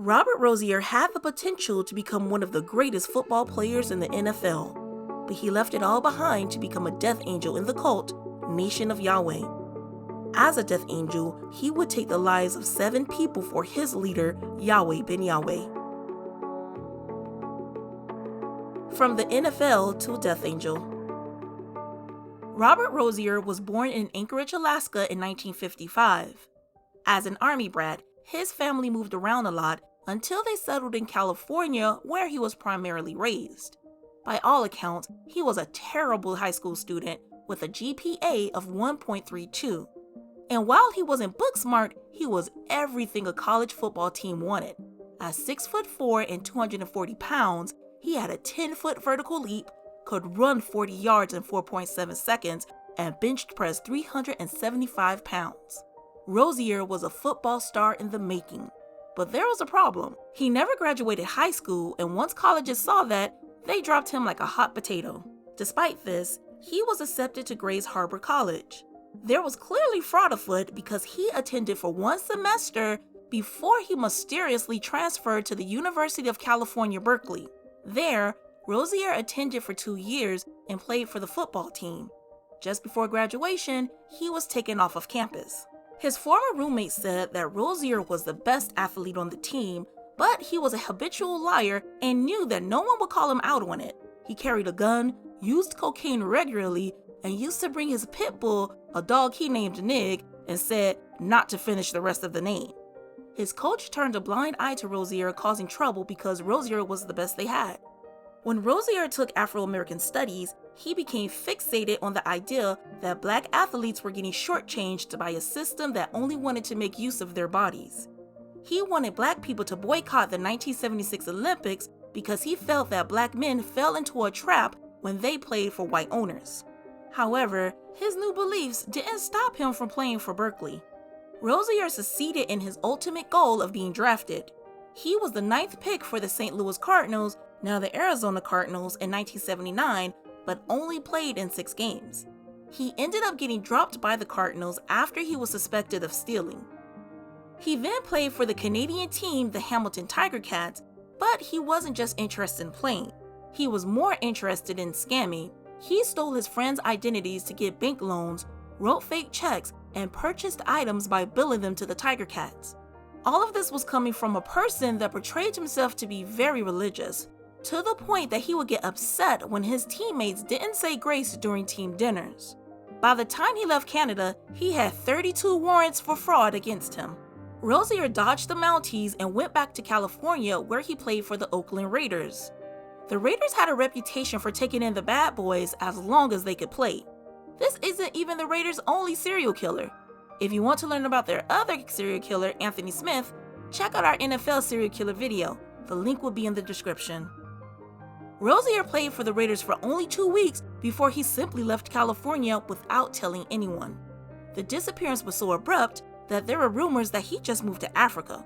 Robert Rozier had the potential to become one of the greatest football players in the NFL, but he left it all behind to become a death angel in the cult, Nation of Yahweh. As a death angel, he would take the lives of 7 people for his leader, Yahweh ben Yahweh. From the NFL to death angel. Robert Rozier was born in Anchorage, Alaska in 1955. As an Army brat, his family moved around a lot until they settled in California, where he was primarily raised. By all accounts, he was a terrible high school student with a GPA of 1.32. And while he wasn't book smart, he was everything a college football team wanted. At 6'4" and 240 pounds, he had a 10-foot vertical leap, could run 40 yards in 4.7 seconds, and benched press 375 pounds. Rozier was a football star in the making. But there was a problem. He never graduated high school, and once colleges saw that, they dropped him like a hot potato. Despite this, he was accepted to Grays Harbor College. There was clearly fraud afoot because he attended for 1 semester before he mysteriously transferred to the University of California, Berkeley. There, Rozier attended for 2 years and played for the football team. Just before graduation, he was taken off of campus. His former roommate said that Rozier was the best athlete on the team, but he was a habitual liar and knew that no one would call him out on it. He carried a gun, used cocaine regularly, and used to bring his pit bull, a dog he named Nig, and said not to finish the rest of the name. His coach turned a blind eye to Rozier, causing trouble because Rozier was the best they had. When Rozier took Afro-American studies, he became fixated on the idea that black athletes were getting shortchanged by a system that only wanted to make use of their bodies. He wanted black people to boycott the 1976 Olympics because he felt that black men fell into a trap when they played for white owners. However, his new beliefs didn't stop him from playing for Berkeley. Rozier succeeded in his ultimate goal of being drafted. He was the 9th pick for the St. Louis Cardinals, now the Arizona Cardinals, in 1979, but only played in 6 games. He ended up getting dropped by the Cardinals after he was suspected of stealing. He then played for the Canadian team, the Hamilton Tiger Cats, but he wasn't just interested in playing. He was more interested in scamming. He stole his friends' identities to get bank loans, wrote fake checks, and purchased items by billing them to the Tiger Cats. All of this was coming from a person that portrayed himself to be very religious, to the point that he would get upset when his teammates didn't say grace during team dinners. By the time he left Canada, he had 32 warrants for fraud against him. Rozier dodged the Mounties and went back to California, where he played for the Oakland Raiders. The Raiders had a reputation for taking in the bad boys as long as they could play. This isn't even the Raiders' only serial killer. If you want to learn about their other serial killer, Anthony Smith, check out our NFL serial killer video. The link will be in the description. Rozier played for the Raiders for only 2 weeks before he simply left California without telling anyone. The disappearance was so abrupt that there were rumors that he just moved to Africa.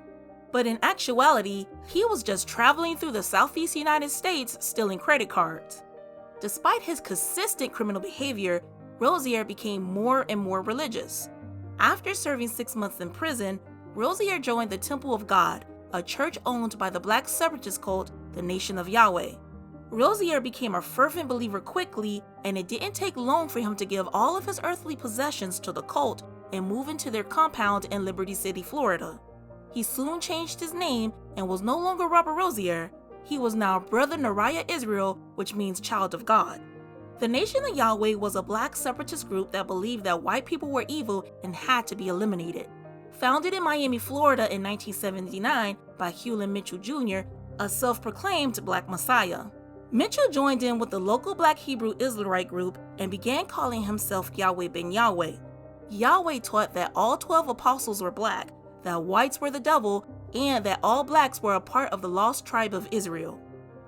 But in actuality, he was just traveling through the southeast United States stealing credit cards. Despite his consistent criminal behavior, Rozier became more and more religious. After serving 6 months in prison, Rozier joined the Temple of God, a church owned by the black separatist cult, the Nation of Yahweh. Rozier became a fervent believer quickly, and it didn't take long for him to give all of his earthly possessions to the cult and move into their compound in Liberty City, Florida. He soon changed his name and was no longer Robert Rozier. He was now Brother Nariah Israel, which means child of God. The Nation of Yahweh was a black separatist group that believed that white people were evil and had to be eliminated. Founded in Miami, Florida in 1979 by Hewlin Mitchell Jr., a self-proclaimed black messiah. Mitchell joined in with the local black Hebrew Israelite group and began calling himself Yahweh ben Yahweh. Yahweh taught that all 12 apostles were black, that whites were the devil, and that all blacks were a part of the lost tribe of Israel.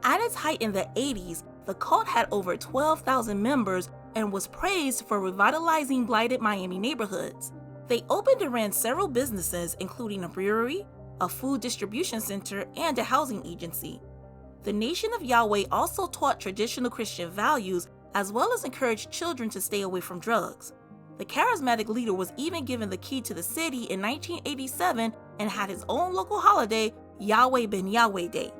At its height in the 80s, the cult had over 12,000 members and was praised for revitalizing blighted Miami neighborhoods. They opened and ran several businesses, including a brewery, a food distribution center, and a housing agency. The Nation of Yahweh also taught traditional Christian values as well as encouraged children to stay away from drugs. The charismatic leader was even given the key to the city in 1987 and had his own local holiday Yahweh ben Yahweh Day.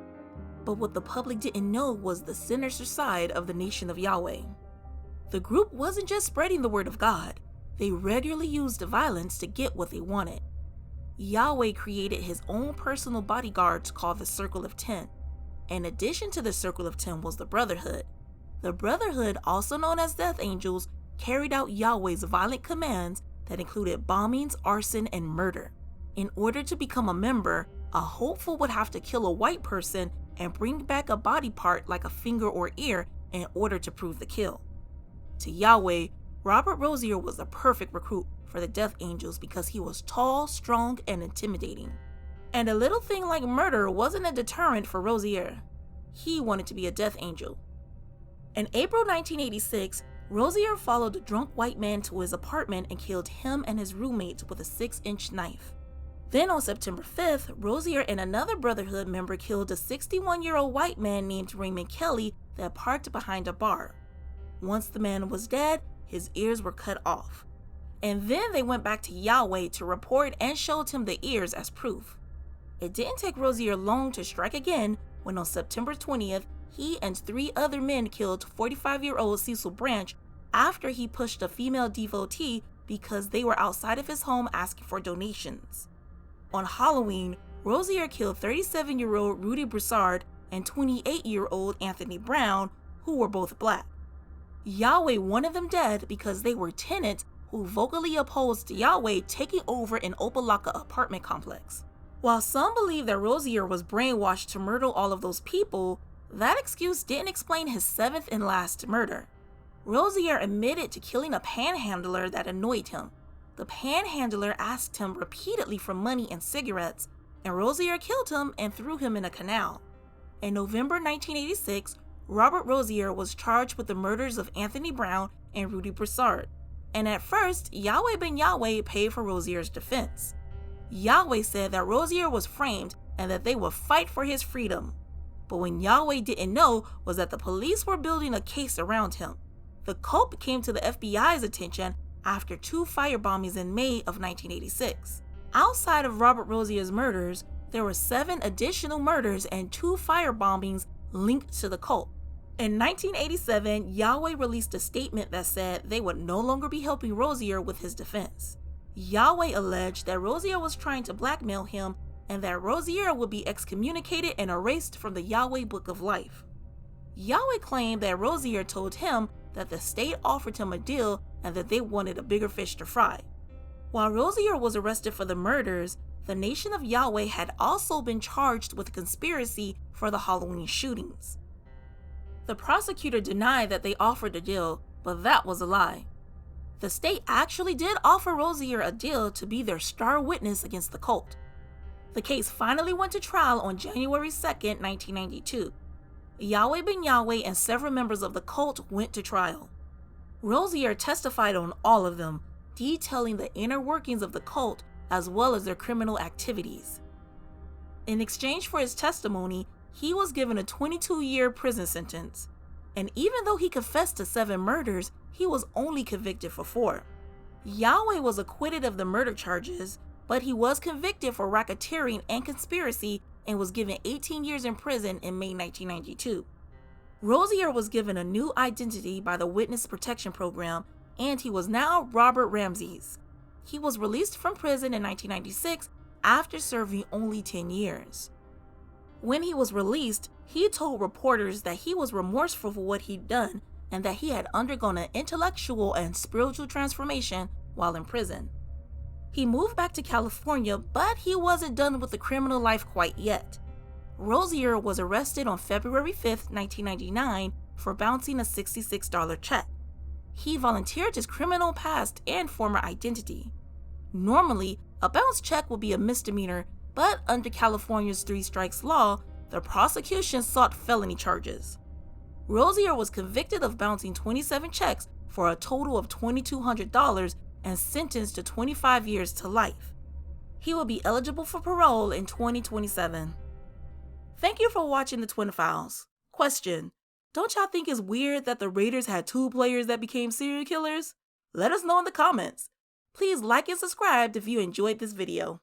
But what the public didn't know was the sinister side of the Nation of Yahweh. The group wasn't just spreading the word of God, they regularly used violence to get what they wanted. Yahweh created his own personal bodyguards called the Circle of 10. In addition to the Circle of 10 was the Brotherhood. The Brotherhood, also known as Death Angels, carried out Yahweh's violent commands that included bombings, arson, and murder. In order to become a member, a hopeful would have to kill a white person and bring back a body part like a finger or ear in order to prove the kill. To Yahweh, Robert Rozier was the perfect recruit for the Death Angels because he was tall, strong, and intimidating. And a little thing like murder wasn't a deterrent for Rozier. He wanted to be a Death Angel. In April 1986, Rozier followed a drunk white man to his apartment and killed him and his roommates with a 6-inch knife. Then on September 5th, Rozier and another Brotherhood member killed a 61-year-old white man named Raymond Kelly that parked behind a bar. Once the man was dead, his ears were cut off. And then they went back to Yahweh to report and showed him the ears as proof. It didn't take Rozier long to strike again when on September 20th, he and 3 other men killed 45-year-old Cecil Branch after he pushed a female devotee because they were outside of his home asking for donations. On Halloween, Rozier killed 37-year-old Rudy Broussard and 28-year-old Anthony Brown, who were both black. Yahweh wanted them dead because they were tenants who vocally opposed Yahweh taking over an Opalaka apartment complex. While some believe that Rozier was brainwashed to murder all of those people, that excuse didn't explain his 7th and last murder. Rozier admitted to killing a panhandler that annoyed him. The panhandler asked him repeatedly for money and cigarettes, and Rozier killed him and threw him in a canal. In November 1986, Robert Rozier was charged with the murders of Anthony Brown and Rudy Broussard, and at first, Yahweh ben Yahweh paid for Rozier's defense. Yahweh said that Rozier was framed and that they would fight for his freedom. But what Yahweh didn't know was that the police were building a case around him. The cult came to the FBI's attention after 2 firebombings in May of 1986. Outside of Robert Rozier's murders, there were 7 additional murders and 2 firebombings linked to the cult. In 1987, Yahweh released a statement that said they would no longer be helping Rozier with his defense. Yahweh alleged that Rozier was trying to blackmail him and that Rozier would be excommunicated and erased from the Yahweh Book of Life. Yahweh claimed that Rozier told him that the state offered him a deal and that they wanted a bigger fish to fry. While Rozier was arrested for the murders, the Nation of Yahweh had also been charged with conspiracy for the Halloween shootings. The prosecutor denied that they offered a deal, but that was a lie. The state actually did offer Rozier a deal to be their star witness against the cult. The case finally went to trial on January 2nd, 1992. Yahweh ben Yahweh and several members of the cult went to trial. Rozier testified on all of them, detailing the inner workings of the cult as well as their criminal activities. In exchange for his testimony, he was given a 22-year prison sentence. And even though he confessed to 7 murders, he was only convicted for 4. Yahweh was acquitted of the murder charges, but he was convicted for racketeering and conspiracy and was given 18 years in prison in May 1992. Rozier was given a new identity by the Witness Protection Program, and he was now Robert Ramses. He was released from prison in 1996 after serving only 10 years. When he was released, he told reporters that he was remorseful for what he'd done and that he had undergone an intellectual and spiritual transformation while in prison. He moved back to California, but he wasn't done with the criminal life quite yet. Rozier was arrested on February 5th, 1999 for bouncing a $66 check. He volunteered his criminal past and former identity. Normally, a bounce check would be a misdemeanor, but under California's 3 strikes law, the prosecution sought felony charges. Rozier was convicted of bouncing 27 checks for a total of $2,200 and sentenced to 25 years to life. He will be eligible for parole in 2027. Thank you for watching the Twin Files. Question: don't y'all think it's weird that the Raiders had 2 players that became serial killers? Let us know in the comments. Please like and subscribe if you enjoyed this video.